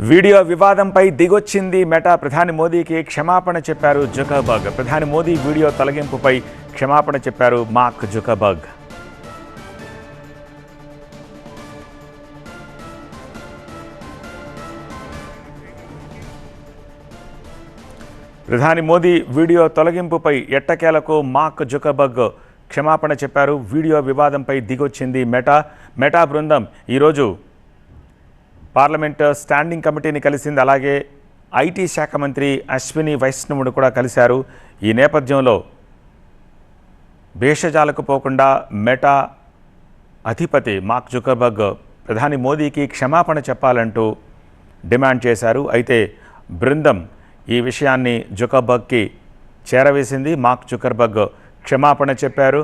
Video వివాదంపై దిగొచ్చింది meta. ప్రధాని మోదీకి క్షమాపణ చెప్పారు జుకర్బర్గ్. ప్రధాని మోదీ వీడియో తొలగింపుపై క్షమాపణ చెప్పారు మార్క్ జుకర్బర్గ్. ప్రధాని మోదీ వీడియో తొలగింపుపై ఎట్టకేలకు మార్క్ జుకర్బర్గ్ క్షమాపణ చెప్పారు. వీడియో వివాదంపై దిగొచ్చింది మెటా బృందం ఈరోజు పార్లమెంట్ స్టాండింగ్ కమిటీని కలిసింది. అలాగే ఐటీ శాఖ మంత్రి అశ్విని వైష్ణవుడు కూడా కలిశారు. ఈ నేపథ్యంలో భేషజాలకు పోకుండా మెటా అధిపతి మార్క్ జుకర్బర్గ్ ప్రధాని మోదీకి క్షమాపణ చెప్పాలంటూ డిమాండ్ చేశారు. అయితే బృందం ఈ విషయాన్ని జుకర్బర్గ్కి చేరవేసింది. మార్క్ జుకర్బర్గ్ క్షమాపణ చెప్పారు,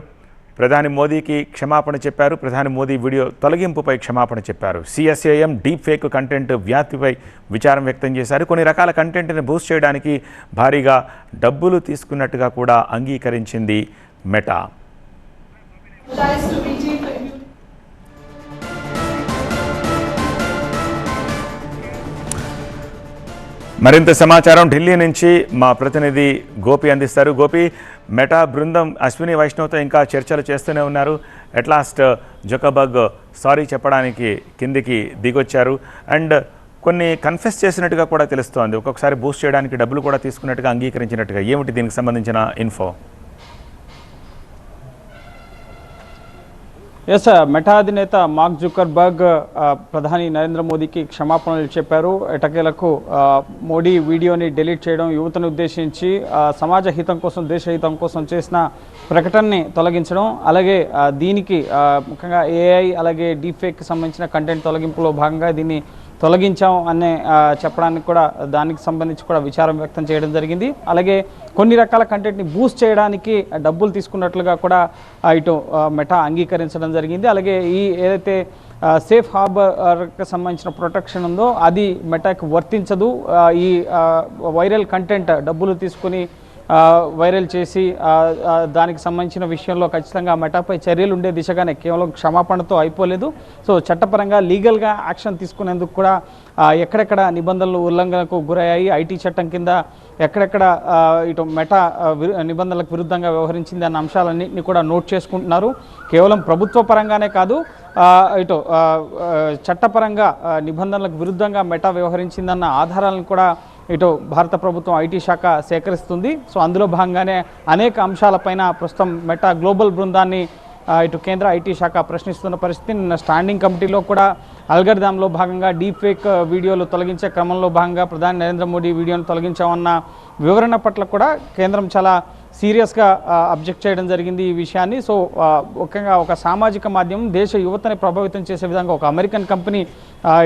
ప్రధాని మోదీకి క్షమాపణ చెప్పారు. ప్రధాని మోదీ వీడియో తొలగింపుపై క్షమాపణ చెప్పారు. సిఎస్ఏఎం డీప్ ఫేక్ కంటెంట్ వ్యాప్తిపై విచారం వ్యక్తం చేశారు. కొన్ని రకాల కంటెంట్ని బూస్ట్ చేయడానికి భారీగా డబ్బులు తీసుకున్నట్టుగా కూడా అంగీకరించింది మెటా. మరింత సమాచారం ఢిల్లీ నుంచి మా ప్రతినిధి గోపి అందిస్తారు. గోపి, మెటా బృందం అశ్విని వైష్ణవ్తో ఇంకా చర్చలు చేస్తూనే ఉన్నారు. అట్ లాస్ట్ జుకర్బర్గ్ సారీ చెప్పడానికి కిందికి దిగొచ్చారు. అండ్ కొన్ని కన్ఫెస్ చేసినట్టుగా కూడా తెలుస్తోంది. ఒక్కొక్కసారి బూస్ట్ చేయడానికి డబ్బులు కూడా తీసుకున్నట్టుగా అంగీకరించినట్టుగా. ఏమిటి దీనికి సంబంధించిన ఇన్ఫో? ఎస్, మెటా అధినేత మార్క్ జుకర్బర్గ్ ప్రధాని నరేంద్ర మోదీకి క్షమాపణలు చెప్పారు. ఎటకేలకు మోడీ వీడియోని డిలీట్ చేయడం, యువతను ఉద్దేశించి సమాజ హితం కోసం, దేశ హితం కోసం చేసిన ప్రకటనని తొలగించడం, అలాగే దీనికి ముఖ్యంగా ఏఐ అలాగే డీఫేక్కి సంబంధించిన కంటెంట్ తొలగింపులో భాగంగా దీన్ని తొలగించాం అనే చెప్పడానికి కూడా దానికి సంబంధించి కూడా విచారం వ్యక్తం చేయడం జరిగింది. అలాగే కొన్ని రకాల కంటెంట్ని బూస్ట్ చేయడానికి డబ్బులు తీసుకున్నట్లుగా కూడా ఇటు మెటా అంగీకరించడం జరిగింది. అలాగే ఈ ఏదైతే సేఫ్ హార్బర్కి సంబంధించిన ప్రొటెక్షన్ ఉందో అది మెటాకి వర్తించదు. ఈ వైరల్ కంటెంట్ డబ్బులు తీసుకుని వైరల్ చేసి దానికి సంబంధించిన విషయంలో ఖచ్చితంగా మెటాపై చర్యలు ఉండే దిశగానే కేవలం క్షమాపణతో అయిపోలేదు. సో చట్టపరంగా లీగల్గా యాక్షన్ తీసుకునేందుకు కూడా ఎక్కడెక్కడ నిబంధనలు ఉల్లంఘనకు గురయ్యాయి, ఐటీ చట్టం కింద ఎక్కడెక్కడ ఇటు మెటా నిబంధనలకు విరుద్ధంగా వ్యవహరించింది అన్న అంశాలన్నింటినీ కూడా నోట్ చేసుకుంటున్నారు. కేవలం ప్రభుత్వ పరంగానే కాదు, ఇటు చట్టపరంగా నిబంధనలకు విరుద్ధంగా మెటా వ్యవహరించిందన్న ఆధారాలను కూడా ఇటు భారత ప్రభుత్వం ఐటీ శాఖ సేకరిస్తుంది. సో అందులో భాగంగానే అనేక అంశాలపైన ప్రస్తుతం మెటా గ్లోబల్ బృందాన్ని ఇటు కేంద్ర ఐటీ శాఖ ప్రశ్నిస్తున్న పరిస్థితి. నిన్న స్టాండింగ్ కమిటీలో కూడా అల్గరిథంలో భాగంగా డీప్ ఫేక్ వీడియోలు తొలగించే క్రమంలో భాగంగా ప్రధాని నరేంద్ర మోడీ వీడియోను తొలగించామన్న వివరణ పట్ల కూడా కేంద్రం చాలా సీరియస్గా అబ్జెక్ట్ చేయడం జరిగింది ఈ విషయాన్ని. సో ముఖ్యంగా ఒక సామాజిక మాధ్యమం దేశ యువతని ప్రభావితం చేసే విధంగా ఒక అమెరికన్ కంపెనీ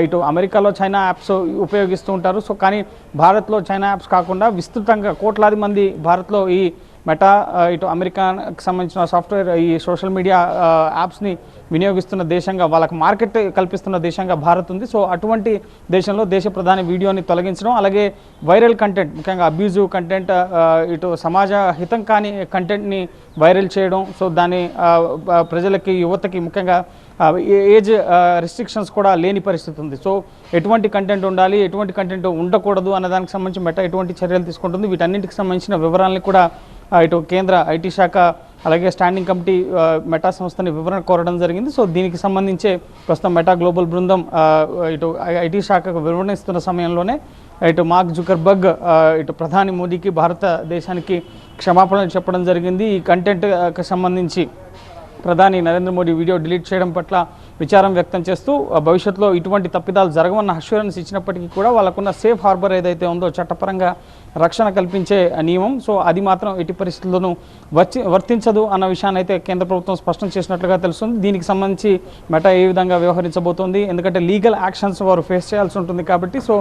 ఇటు అమెరికాలో చైనా యాప్స్ ఉపయోగిస్తూ ఉంటారు. సో కానీ భారత్లో చైనా యాప్స్ కాకుండా విస్తృతంగా కోట్లాది మంది భారత్లో ఈ మెటా ఇటు అమెరికాకి సంబంధించిన సాఫ్ట్వేర్ ఈ సోషల్ మీడియా యాప్స్ని వినియోగిస్తున్న దేశంగా, వాళ్ళకి మార్కెట్ కల్పిస్తున్న దేశంగా భారత్ ఉంది. సో అటువంటి దేశంలో దేశ ప్రధాని వీడియోని తొలగించడం, అలాగే వైరల్ కంటెంట్ ముఖ్యంగా అబ్యూజివ్ కంటెంట్, ఇటు సమాజ హితం కాని కంటెంట్ని వైరల్ చేయడం, సో దాన్ని ప్రజలకి యువతకి ముఖ్యంగా ఏజ్ రిస్ట్రిక్షన్స్ కూడా లేని పరిస్థితి ఉంది. సో ఎటువంటి కంటెంట్ ఉండాలి, ఎటువంటి కంటెంట్ ఉండకూడదు అన్న దానికి సంబంధించి మెటా ఎటువంటి చర్యలు తీసుకుంటుంది, వీటన్నింటికి సంబంధించిన వివరాలను కూడా ఇటు కేంద్ర ఐటీ శాఖ అలాగే స్టాండింగ్ కమిటీ మెటా సంస్థని వివరణ కోరడం జరిగింది. సో దీనికి సంబంధించే ప్రస్తుతం మెటా గ్లోబల్ బృందం ఇటు ఐటీ శాఖకు వివరణిస్తున్న సమయంలోనే ఇటు మార్క్ జుకర్బర్గ్ ఇటు ప్రధాని మోదీకి భారతదేశానికి క్షమాపణలు చెప్పడం జరిగింది. ఈ కంటెంట్కి సంబంధించి ప్రధాని నరేంద్ర మోడీ వీడియో డిలీట్ చేయడం పట్ల విచారం వ్యక్తం చేస్తూ భవిష్యత్తులో ఇటువంటి తప్పిదాలు జరగవన్న అష్యూరెన్స్ ఇచ్చినప్పటికీ కూడా వాళ్ళకున్న సేఫ్ హార్బర్ ఏదైతే ఉందో చట్టపరంగా రక్షణ కల్పించే నియమం, సో అది మాత్రం ఎట్టి పరిస్థితుల్లోనూ వర్తించదు అన్న విషయాన్ని అయితే కేంద్ర ప్రభుత్వం స్పష్టం చేసినట్లుగా తెలుస్తుంది. దీనికి సంబంధించి మెటా ఏ విధంగా వ్యవహరించబోతోంది, ఎందుకంటే లీగల్ యాక్షన్స్ వారు ఫేస్ చేయాల్సి ఉంటుంది కాబట్టి, సో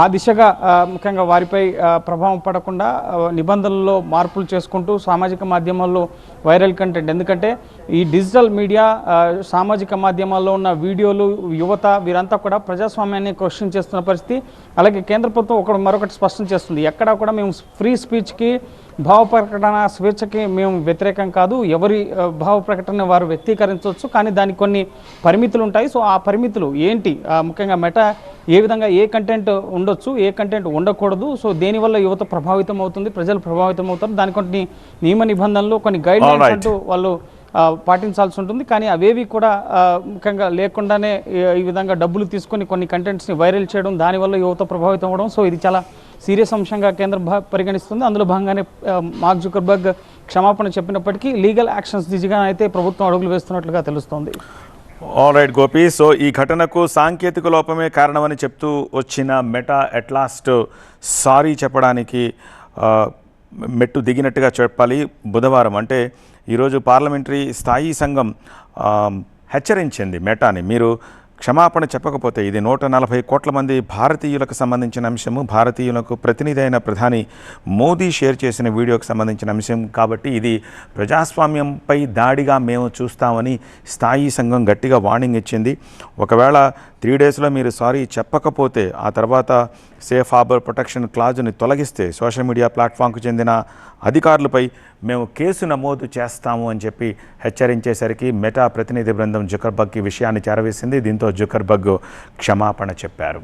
ఆ దిశగా ముఖ్యంగా వారిపై ప్రభావం పడకుండా నిబంధనల్లో మార్పులు చేసుకుంటూ సామాజిక మాధ్యమాల్లో వైరల్ కంటెంట్, ఎందుకంటే ఈ డిజిటల్ మీడియా సామాజిక మాధ్యమాల్లో మాధ్యమాల్లో ఉన్న వీడియోలు, యువత వీరంతా కూడా ప్రజాస్వామ్యాన్ని క్వశ్చన్ చేస్తున్న పరిస్థితి. అలాగే కేంద్ర ప్రభుత్వం మరొకటి స్పష్టం చేస్తుంది, ఎక్కడా కూడా మేము ఫ్రీ స్పీచ్కి, భావ ప్రకటన స్వేచ్ఛకి మేము వ్యతిరేకం కాదు. ఎవరి భావ ప్రకటన వారు వ్యక్తీకరించవచ్చు, కానీ దానికి కొన్ని పరిమితులు ఉంటాయి. సో ఆ పరిమితులు ఏంటి, ముఖ్యంగా మెటా ఏ విధంగా ఏ కంటెంట్ ఉండొచ్చు, ఏ కంటెంట్ ఉండకూడదు, సో దేనివల్ల యువత ప్రభావితం అవుతుంది, ప్రజలు ప్రభావితం అవుతారు, దాని కొన్ని నియమ నిబంధనలు, కొన్ని గైడ్ లైన్స్ అంటూ వాళ్ళు పాటించాల్సి ఉంటుంది. కానీ అవేవి కూడా ముఖ్యంగా లేకుండానే ఈ విధంగా డబ్బులు తీసుకొని కొన్ని కంటెంట్స్ని వైరల్ చేయడం, దానివల్ల యువత ప్రభావితం అవ్వడం, సో ఇది చాలా సీరియస్ అంశంగా కేంద్రం పరిగణిస్తుంది. అందులో భాగంగానే మార్క్ జుకర్బర్గ్ క్షమాపణ చెప్పినప్పటికీ లీగల్ యాక్షన్స్ దిశగా అయితే ప్రభుత్వం అడుగులు వేస్తున్నట్లుగా తెలుస్తోంది. ఆల్ రైట్ గోపి, సో ఈ ఘటనకు సాంకేతిక లోపమే కారణమని చెప్తూ వచ్చిన మెటా ఎట్ లాస్ట్ సారీ చెప్పడానికి మెట్టు దిగినట్టుగా చెప్పాలి. బుధవారం అంటే ఈరోజు పార్లమెంటరీ స్థాయి సంఘం హెచ్చరించింది మెటాని, మీరు క్షమాపణ చెప్పకపోతే ఇది 140 కోట్ల మంది భారతీయులకు సంబంధించిన అంశము, భారతీయులకు ప్రతినిధి అయిన ప్రధాని మోదీ షేర్ చేసిన వీడియోకి సంబంధించిన అంశం కాబట్టి ఇది ప్రజాస్వామ్యంపై దాడిగా మేము చూస్తామని స్థాయి సంఘం గట్టిగా వార్నింగ్ ఇచ్చింది. ఒకవేళ 3 డేస్లో మీరు సారీ చెప్పకపోతే ఆ తర్వాత సేఫ్ హార్బర్ ప్రొటెక్షన్ క్లాజ్ని తొలగిస్తే సోషల్ మీడియా ప్లాట్ఫామ్కు చెందిన అధికారులపై మేము కేసు నమోదు చేస్తాము అని చెప్పి హెచ్చరించేసరికి మెటా ప్రతినిధి బృందం జుకర్బర్గ్ ఈ విషయాన్ని చేరవేసింది. దీంతో జుకర్బర్గ్ క్షమాపణ చెప్పారు.